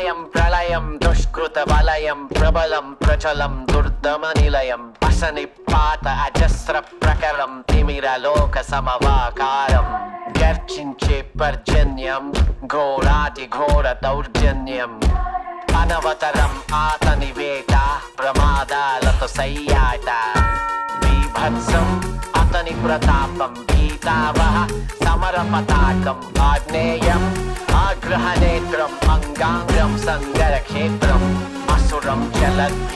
ప్రళయం ప్రళయం దుష్కృత వలయం ప్రబలం ప్రచలం దుర్దమ నిలయం అసనిపాత అజస్ర ప్రకరం తిమిరలోక సమవాకారం గర్జించే పర్జన్యం ఘోరాతి ఘోర దౌర్జన్యం అనవతరం ఆతని వేట ప్రమాదాలతో సయ్యాట బీభత్సం అతని ప్రతాపం భీతావహ సమర పతాకం ఆగ్నేయం ఆగ్రహనేత్రం అంగాంగం సంగర క్షేత్రం అసురం చలత్